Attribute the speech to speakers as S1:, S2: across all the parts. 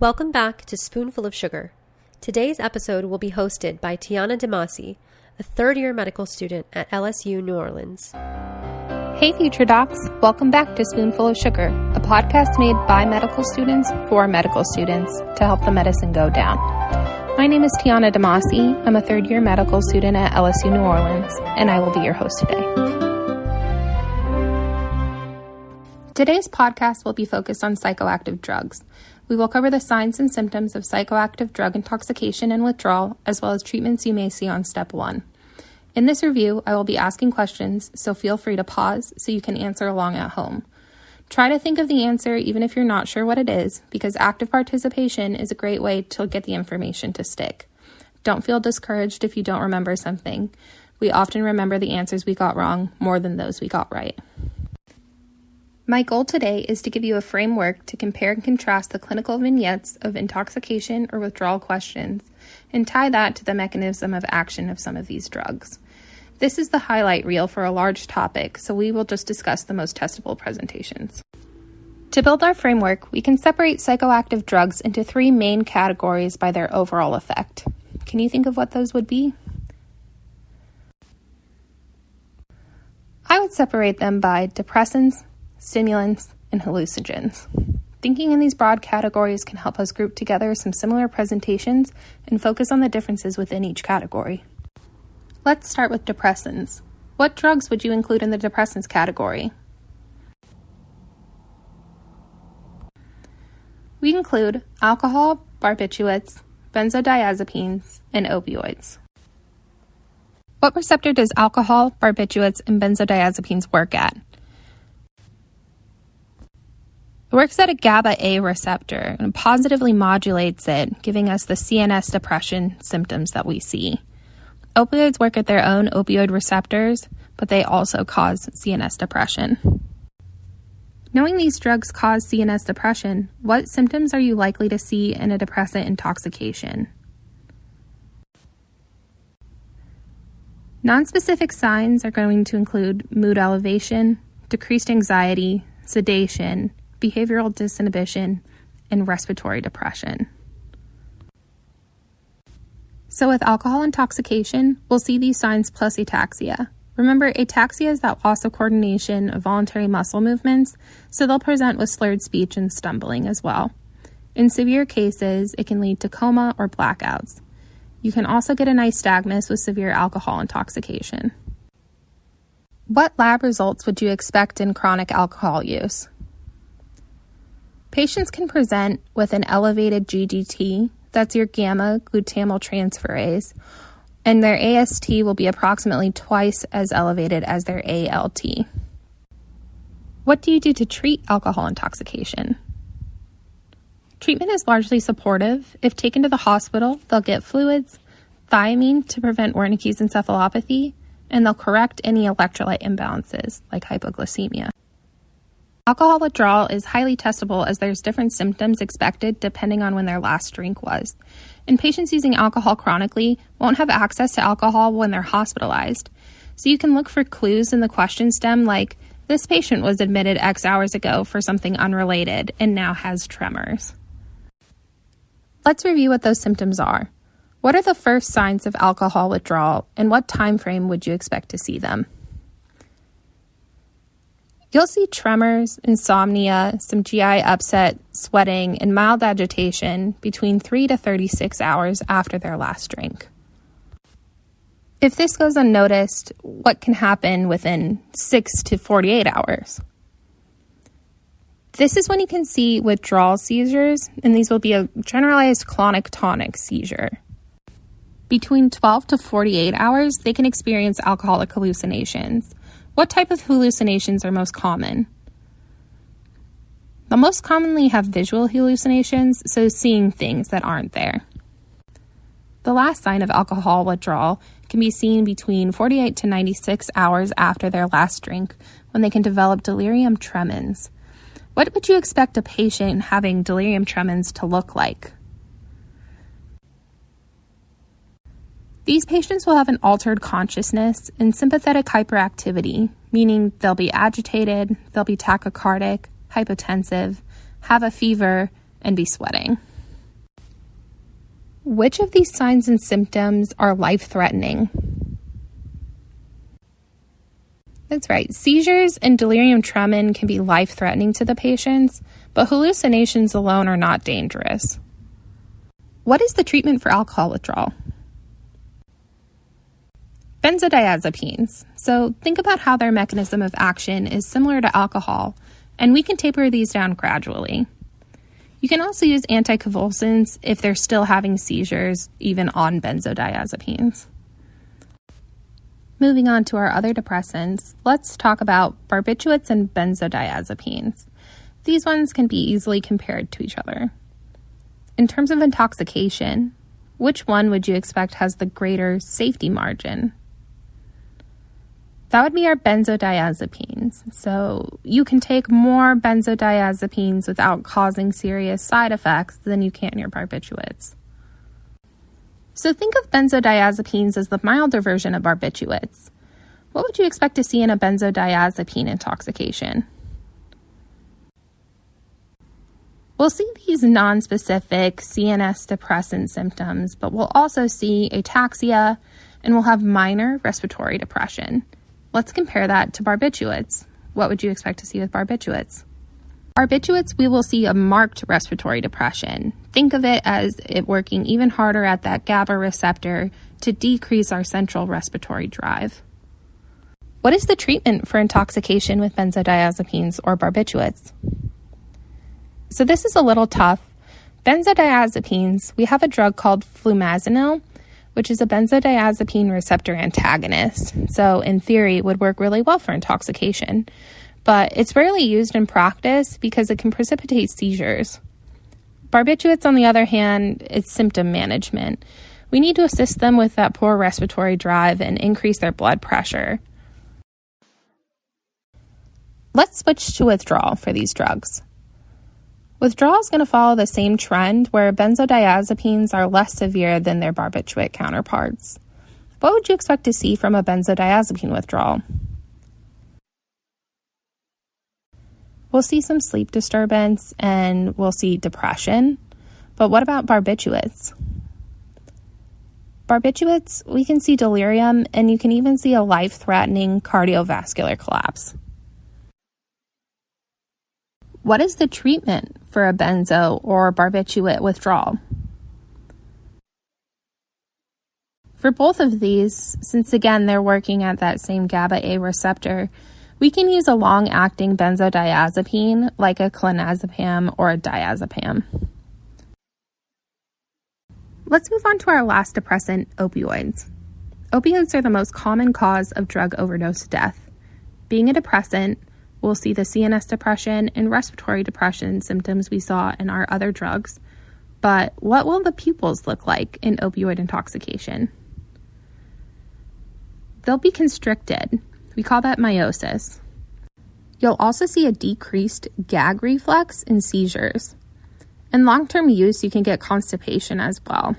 S1: Welcome back to Spoonful of Sugar. Today's episode will be hosted by Tiana DiMasi, a third-year medical student at LSU New Orleans.
S2: Hey Future Docs, welcome back to Spoonful of Sugar, a podcast made by medical students for medical students to help the medicine go down. My name is Tiana DiMasi. I'm a third-year medical student at LSU New Orleans, and I will be your host today. Today's podcast will be focused on psychoactive drugs. We will cover the signs and symptoms of psychoactive drug intoxication and withdrawal, as well as treatments you may see on step 1. In this review, I will be asking questions, so feel free to pause so you can answer along at home. Try to think of the answer even if you're not sure what it is, because active participation is a great way to get the information to stick. Don't feel discouraged if you don't remember something. We often remember the answers we got wrong more than those we got right. My goal today is to give you a framework to compare and contrast the clinical vignettes of intoxication or withdrawal questions and tie that to the mechanism of action of some of these drugs. This is the highlight reel for a large topic, so we will just discuss the most testable presentations. To build our framework, we can separate psychoactive drugs into 3 main categories by their overall effect. Can you think of what those would be? I would separate them by depressants, stimulants, and hallucinogens. Thinking in these broad categories can help us group together some similar presentations and focus on the differences within each category. Let's start with depressants. What drugs would you include in the depressants category? We include alcohol, barbiturates, benzodiazepines, and opioids. What receptor does alcohol, barbiturates, and benzodiazepines work at? It works at a GABA A receptor and positively modulates it, giving us the CNS depression symptoms that we see. Opioids work at their own opioid receptors, but they also cause CNS depression. Knowing these drugs cause CNS depression, what symptoms are you likely to see in a depressant intoxication? Nonspecific signs are going to include mood elevation, decreased anxiety, sedation, behavioral disinhibition, and respiratory depression. So with alcohol intoxication, we'll see these signs plus ataxia. Remember, ataxia is that loss of coordination of voluntary muscle movements, so they'll present with slurred speech and stumbling as well. In severe cases, it can lead to coma or blackouts. You can also get a nystagmus with severe alcohol intoxication. What lab results would you expect in chronic alcohol use? Patients can present with an elevated GGT, that's your gamma-glutamyl-transferase, and their AST will be approximately twice as elevated as their ALT. What do you do to treat alcohol intoxication? Treatment is largely supportive. If taken to the hospital, they'll get fluids, thiamine to prevent Wernicke's encephalopathy, and they'll correct any electrolyte imbalances like hypoglycemia. Alcohol withdrawal is highly testable as there's different symptoms expected depending on when their last drink was. And patients using alcohol chronically won't have access to alcohol when they're hospitalized. So you can look for clues in the question stem like, this patient was admitted X hours ago for something unrelated and now has tremors. Let's review what those symptoms are. What are the first signs of alcohol withdrawal and what time frame would you expect to see them? You'll see tremors, insomnia, some GI upset, sweating, and mild agitation between 3 to 36 hours after their last drink. If this goes unnoticed, what can happen within 6 to 48 hours? This is when you can see withdrawal seizures, and these will be a generalized clonic-tonic seizure. Between 12 to 48 hours, they can experience alcoholic hallucinations. What type of hallucinations are most common? They'll most commonly have visual hallucinations, so seeing things that aren't there. The last sign of alcohol withdrawal can be seen between 48 to 96 hours after their last drink, when they can develop delirium tremens. What would you expect a patient having delirium tremens to look like? These patients will have an altered consciousness and sympathetic hyperactivity, meaning they'll be agitated, they'll be tachycardic, hypotensive, have a fever, and be sweating. Which of these signs and symptoms are life-threatening? That's right. Seizures and delirium tremens can be life-threatening to the patients, but hallucinations alone are not dangerous. What is the treatment for alcohol withdrawal? Benzodiazepines. So think about how their mechanism of action is similar to alcohol, and we can taper these down gradually. You can also use anticonvulsants if they're still having seizures, even on benzodiazepines. Moving on to our other depressants, let's talk about barbiturates and benzodiazepines. These ones can be easily compared to each other. In terms of intoxication, which one would you expect has the greater safety margin? That would be our benzodiazepines. So you can take more benzodiazepines without causing serious side effects than you can your barbiturates. So think of benzodiazepines as the milder version of barbiturates. What would you expect to see in a benzodiazepine intoxication? We'll see these nonspecific CNS depressant symptoms, but we'll also see ataxia and we'll have minor respiratory depression. Let's compare that to barbiturates. What would you expect to see with barbiturates? Barbiturates, we will see a marked respiratory depression. Think of it as it working even harder at that GABA receptor to decrease our central respiratory drive. What is the treatment for intoxication with benzodiazepines or barbiturates? So this is a little tough. Benzodiazepines, we have a drug called flumazenil, which is a benzodiazepine receptor antagonist. So in theory, it would work really well for intoxication. But it's rarely used in practice because it can precipitate seizures. Barbiturates, on the other hand, it's symptom management. We need to assist them with that poor respiratory drive and increase their blood pressure. Let's switch to withdrawal for these drugs. Withdrawal is going to follow the same trend where benzodiazepines are less severe than their barbiturate counterparts. What would you expect to see from a benzodiazepine withdrawal? We'll see some sleep disturbance and we'll see depression. But what about barbiturates? Barbiturates, we can see delirium and you can even see a life-threatening cardiovascular collapse. What is the treatment for a benzo or barbiturate withdrawal? For both of these, since again they're working at that same GABA A receptor, we can use a long-acting benzodiazepine like a clonazepam or a diazepam. Let's move on to our last depressant, opioids. Opioids are the most common cause of drug overdose death. Being a depressant, we'll see the CNS depression and respiratory depression symptoms we saw in our other drugs. But what will the pupils look like in opioid intoxication? They'll be constricted. We call that meiosis. You'll also see a decreased gag reflex in seizures. In long-term use, you can get constipation as well.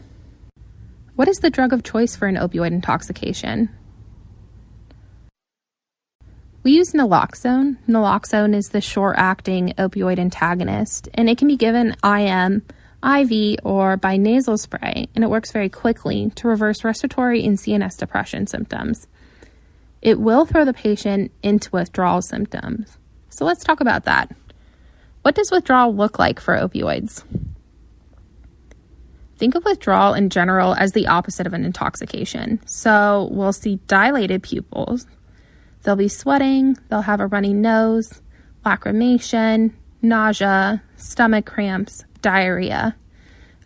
S2: What is the drug of choice for an opioid intoxication? We use naloxone. Naloxone is the short-acting opioid antagonist, and it can be given IM, IV, or by nasal spray, and it works very quickly to reverse respiratory and CNS depression symptoms. It will throw the patient into withdrawal symptoms. So let's talk about that. What does withdrawal look like for opioids? Think of withdrawal in general as the opposite of an intoxication. So we'll see dilated pupils. They'll be sweating, they'll have a runny nose, lacrimation, nausea, stomach cramps, diarrhea.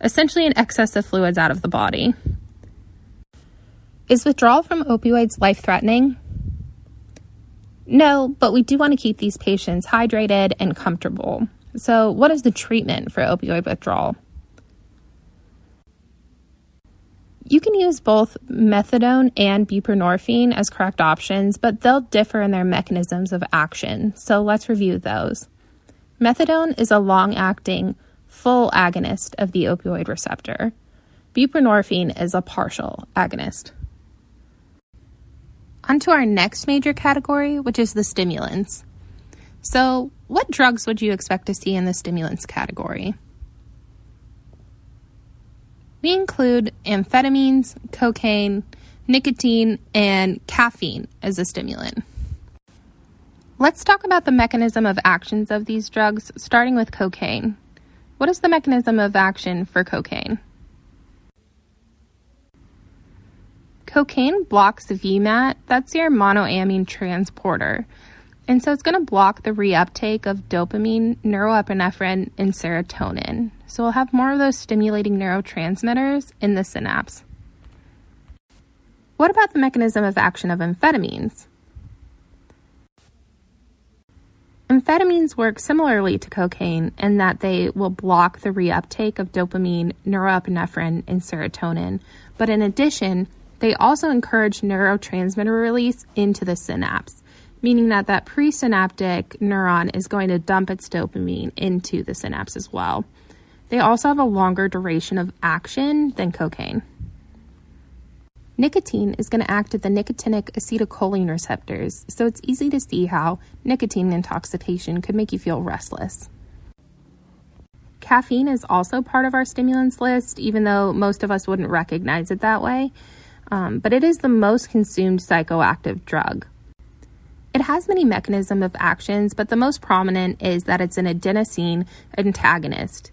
S2: Essentially an excess of fluids out of the body. Is withdrawal from opioids life-threatening? No, but we do want to keep these patients hydrated and comfortable. So what is the treatment for opioid withdrawal? You can use both methadone and buprenorphine as correct options, but they'll differ in their mechanisms of action. So let's review those. Methadone is a long-acting, full agonist of the opioid receptor. Buprenorphine is a partial agonist. On to our next major category, which is the stimulants. So, what drugs would you expect to see in the stimulants category? We include amphetamines, cocaine, nicotine, and caffeine as a stimulant. Let's talk about the mechanism of actions of these drugs, starting with cocaine. What is the mechanism of action for cocaine? Cocaine blocks VMAT, that's your monoamine transporter. And so it's going to block the reuptake of dopamine, neuroepinephrine, and serotonin. So we'll have more of those stimulating neurotransmitters in the synapse. What about the mechanism of action of amphetamines? Amphetamines work similarly to cocaine in that they will block the reuptake of dopamine, neuroepinephrine, and serotonin. But in addition, they also encourage neurotransmitter release into the synapse, meaning that presynaptic neuron is going to dump its dopamine into the synapse as well. They also have a longer duration of action than cocaine. Nicotine is going to act at the nicotinic acetylcholine receptors, so it's easy to see how nicotine intoxication could make you feel restless. Caffeine is also part of our stimulants list, even though most of us wouldn't recognize it that way, but it is the most consumed psychoactive drug. It has many mechanisms of actions, but the most prominent is that it's an adenosine antagonist.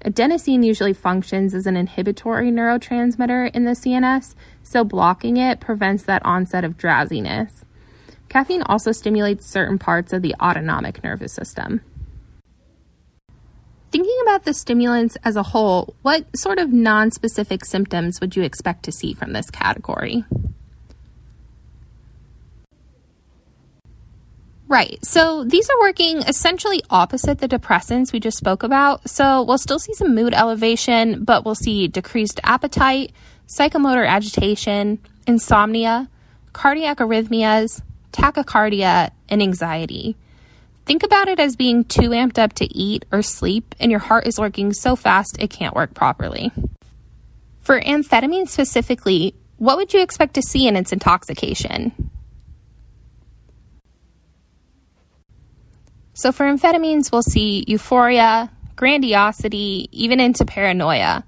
S2: Adenosine usually functions as an inhibitory neurotransmitter in the CNS, so blocking it prevents that onset of drowsiness. Caffeine also stimulates certain parts of the autonomic nervous system. Thinking about the stimulants as a whole, what sort of non-specific symptoms would you expect to see from this category? Right, so these are working essentially opposite the depressants we just spoke about. So we'll still see some mood elevation, but we'll see decreased appetite, psychomotor agitation, insomnia, cardiac arrhythmias, tachycardia, and anxiety. Think about it as being too amped up to eat or sleep, and your heart is working so fast it can't work properly. For amphetamine specifically, what would you expect to see in its intoxication? So for amphetamines, we'll see euphoria, grandiosity, even into paranoia.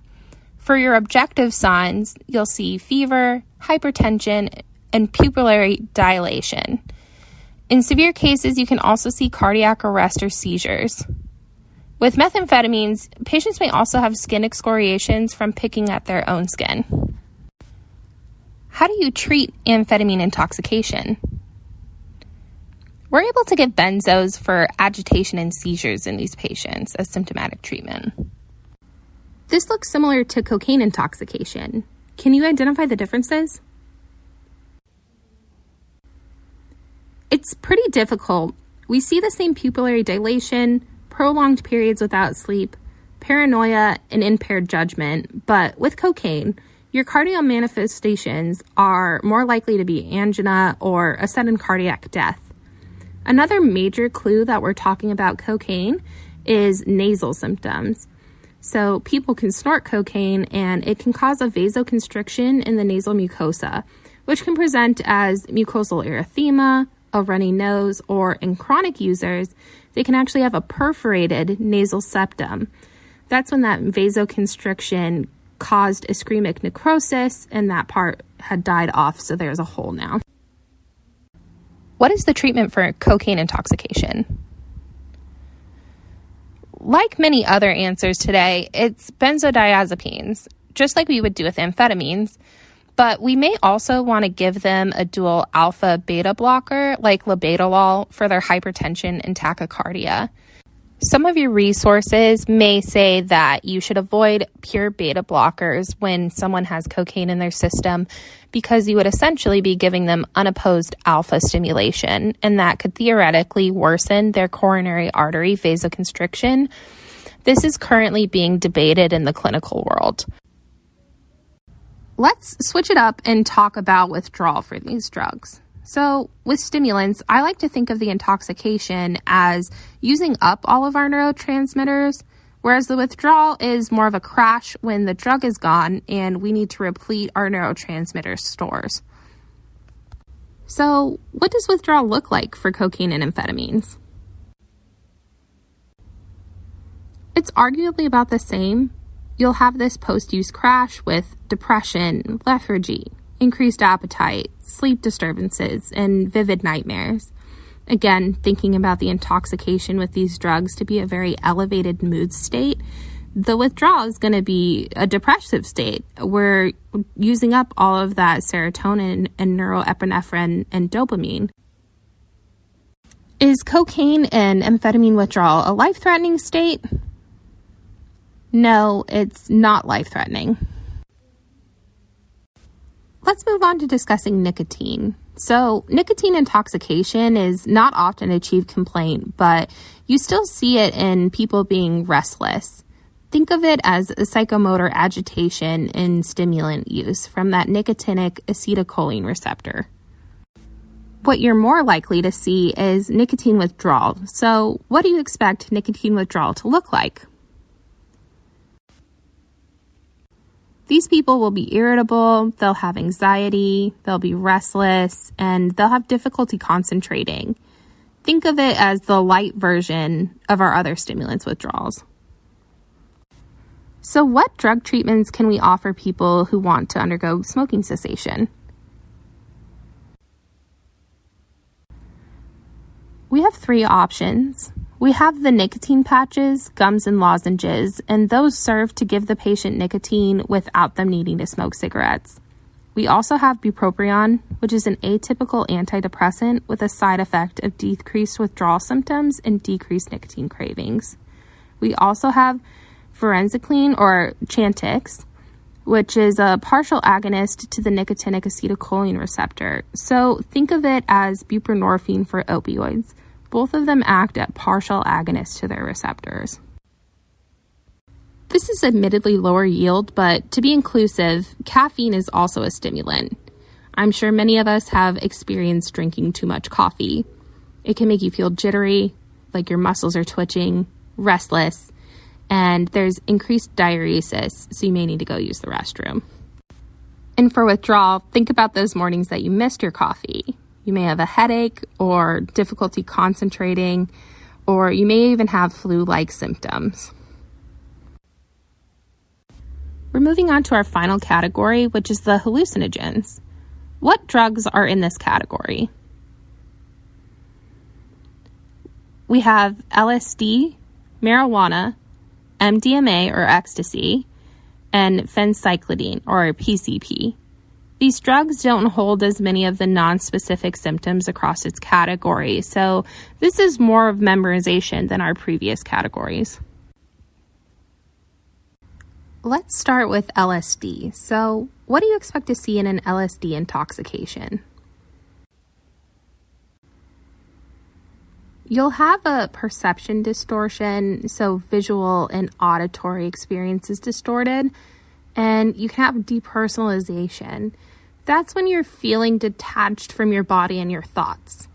S2: For your objective signs, you'll see fever, hypertension, and pupillary dilation. In severe cases, you can also see cardiac arrest or seizures. With methamphetamines, patients may also have skin excoriations from picking at their own skin. How do you treat amphetamine intoxication? We're able to give benzos for agitation and seizures in these patients as symptomatic treatment. This looks similar to cocaine intoxication. Can you identify the differences? It's pretty difficult. We see the same pupillary dilation, prolonged periods without sleep, paranoia, and impaired judgment, but with cocaine, your cardiac manifestations are more likely to be angina or a sudden cardiac death. Another major clue that we're talking about cocaine is nasal symptoms. So people can snort cocaine and it can cause a vasoconstriction in the nasal mucosa, which can present as mucosal erythema, a runny nose, or in chronic users, they can actually have a perforated nasal septum. That's when that vasoconstriction caused ischemic necrosis and that part had died off, so there's a hole now. What is the treatment for cocaine intoxication? Like many other answers today, it's benzodiazepines, just like we would do with amphetamines, but we may also want to give them a dual alpha-beta blocker like labetalol for their hypertension and tachycardia. Some of your resources may say that you should avoid pure beta blockers when someone has cocaine in their system because you would essentially be giving them unopposed alpha stimulation, and that could theoretically worsen their coronary artery vasoconstriction. This is currently being debated in the clinical world. Let's switch it up and talk about withdrawal for these drugs. So with stimulants, I like to think of the intoxication as using up all of our neurotransmitters, whereas the withdrawal is more of a crash when the drug is gone and we need to replete our neurotransmitter stores. So what does withdrawal look like for cocaine and amphetamines? It's arguably about the same. You'll have this post-use crash with depression, lethargy, increased appetite, sleep disturbances, and vivid nightmares. Again, thinking about the intoxication with these drugs to be a very elevated mood state, the withdrawal is going to be a depressive state. We're using up all of that serotonin and neuroepinephrine and dopamine. Is cocaine and amphetamine withdrawal a life-threatening state? No, it's not life-threatening. Let's move on to discussing nicotine. So, nicotine intoxication is not often a chief complaint, but you still see it in people being restless. Think of it as a psychomotor agitation in stimulant use from that nicotinic acetylcholine receptor. What you're more likely to see is nicotine withdrawal. So, what do you expect nicotine withdrawal to look like? These people will be irritable, they'll have anxiety, they'll be restless, and they'll have difficulty concentrating. Think of it as the light version of our other stimulants withdrawals. So what drug treatments can we offer people who want to undergo smoking cessation? We have 3 options. We have the nicotine patches, gums, and lozenges, and those serve to give the patient nicotine without them needing to smoke cigarettes. We also have bupropion, which is an atypical antidepressant with a side effect of decreased withdrawal symptoms and decreased nicotine cravings. We also have varenicline or Chantix, which is a partial agonist to the nicotinic acetylcholine receptor. So think of it as buprenorphine for opioids. Both of them act at partial agonists to their receptors. This is admittedly lower yield, but to be inclusive, caffeine is also a stimulant. I'm sure many of us have experienced drinking too much coffee. It can make you feel jittery, like your muscles are twitching, restless, and there's increased diuresis, so you may need to go use the restroom. And for withdrawal, think about those mornings that you missed your coffee. You may have a headache or difficulty concentrating, or you may even have flu-like symptoms. We're moving on to our final category, which is the hallucinogens. What drugs are in this category? We have LSD, marijuana, MDMA or ecstasy, and phencyclidine or PCP. These drugs don't hold as many of the non-specific symptoms across its categories, so this is more of memorization than our previous categories. Let's start with LSD. So, what do you expect to see in an LSD intoxication? You'll have a perception distortion, so visual and auditory experience is distorted, and you can have depersonalization. That's when you're feeling detached from your body and your thoughts.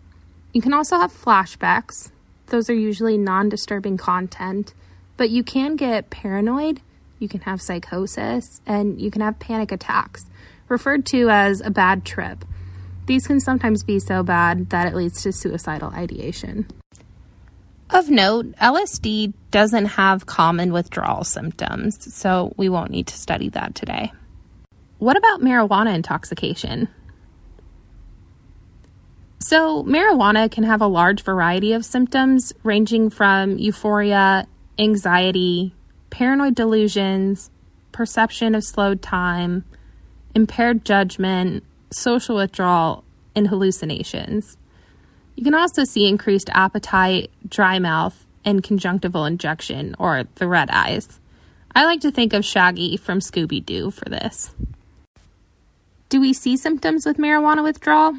S2: You can also have flashbacks. Those are usually non-disturbing content, but you can get paranoid, you can have psychosis, and you can have panic attacks, referred to as a bad trip. These can sometimes be so bad that it leads to suicidal ideation. Of note, LSD doesn't have common withdrawal symptoms, so we won't need to study that today. What about marijuana intoxication? So, marijuana can have a large variety of symptoms ranging from euphoria, anxiety, paranoid delusions, perception of slowed time, impaired judgment, social withdrawal, and hallucinations. You can also see increased appetite, dry mouth, and conjunctival injection, or the red eyes. I like to think of Shaggy from Scooby-Doo for this. Do we see symptoms with marijuana withdrawal?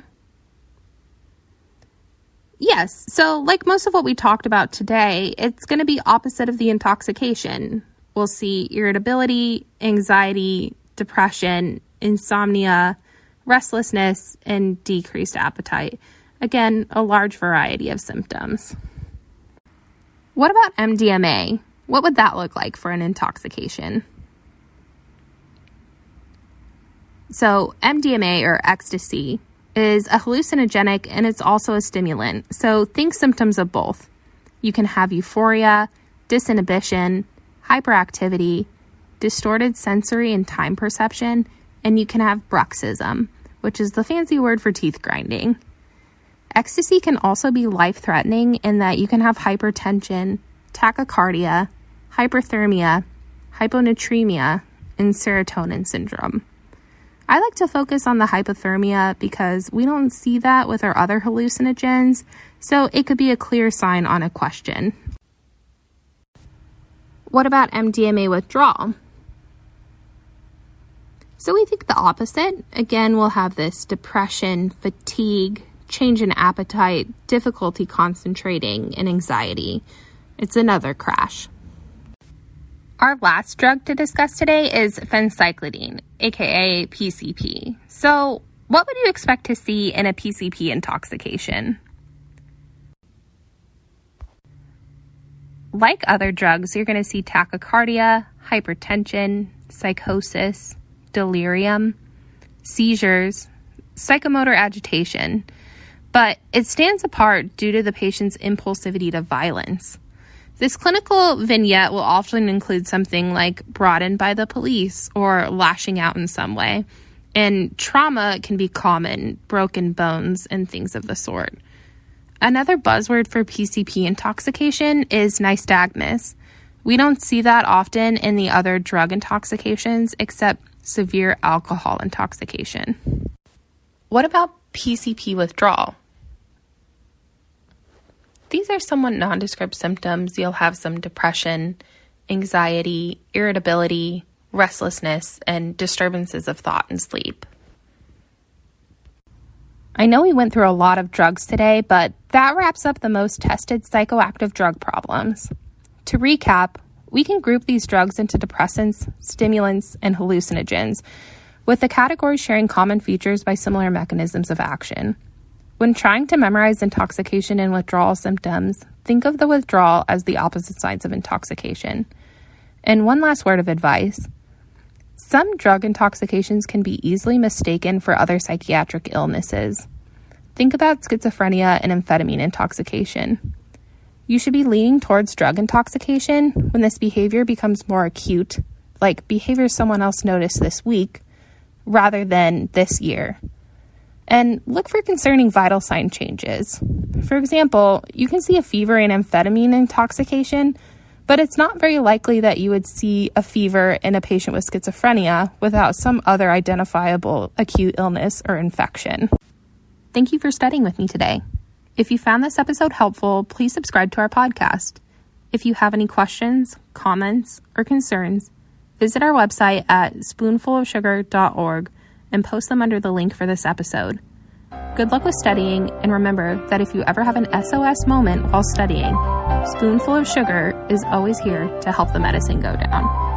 S2: Yes, so like most of what we talked about today, it's going to be opposite of the intoxication. We'll see irritability, anxiety, depression, insomnia, restlessness, and decreased appetite. Again, a large variety of symptoms. What about MDMA? What would that look like for an intoxication? So MDMA or ecstasy is a hallucinogenic and it's also a stimulant. So think symptoms of both. You can have euphoria, disinhibition, hyperactivity, distorted sensory and time perception, and you can have bruxism, which is the fancy word for teeth grinding. Ecstasy can also be life-threatening in that you can have hypertension, tachycardia, hyperthermia, hyponatremia, and serotonin syndrome. I like to focus on the hypothermia because we don't see that with our other hallucinogens, so it could be a clear sign on a question. What about MDMA withdrawal? So we think the opposite. Again, we'll have this depression, fatigue, change in appetite, difficulty concentrating, and anxiety. It's another crash. Our last drug to discuss today is phencyclidine, aka PCP. So what would you expect to see in a PCP intoxication? Like other drugs, you're going to see tachycardia, hypertension, psychosis, delirium, seizures, psychomotor agitation, but it stands apart due to the patient's impulsivity to violence. This clinical vignette will often include something like brought in by the police or lashing out in some way, and trauma can be common, broken bones, and things of the sort. Another buzzword for PCP intoxication is nystagmus. We don't see that often in the other drug intoxications except severe alcohol intoxication. What about PCP withdrawal? These are somewhat nondescript symptoms. You'll have some depression, anxiety, irritability, restlessness, and disturbances of thought and sleep. I know we went through a lot of drugs today, but that wraps up the most tested psychoactive drug problems. To recap, we can group these drugs into depressants, stimulants, and hallucinogens, with the categories sharing common features by similar mechanisms of action. When trying to memorize intoxication and withdrawal symptoms, think of the withdrawal as the opposite sides of intoxication. And one last word of advice. Some drug intoxications can be easily mistaken for other psychiatric illnesses. Think about schizophrenia and amphetamine intoxication. You should be leaning towards drug intoxication when this behavior becomes more acute, like behavior someone else noticed this week, rather than this year. And look for concerning vital sign changes. For example, you can see a fever in amphetamine intoxication, but it's not very likely that you would see a fever in a patient with schizophrenia without some other identifiable acute illness or infection. Thank you for studying with me today. If you found this episode helpful, please subscribe to our podcast. If you have any questions, comments, or concerns, visit our website at spoonfulofsugar.org and post them under the link for this episode. Good luck with studying, and remember that if you ever have an SOS moment while studying, Spoonful of Sugar is always here to help the medicine go down.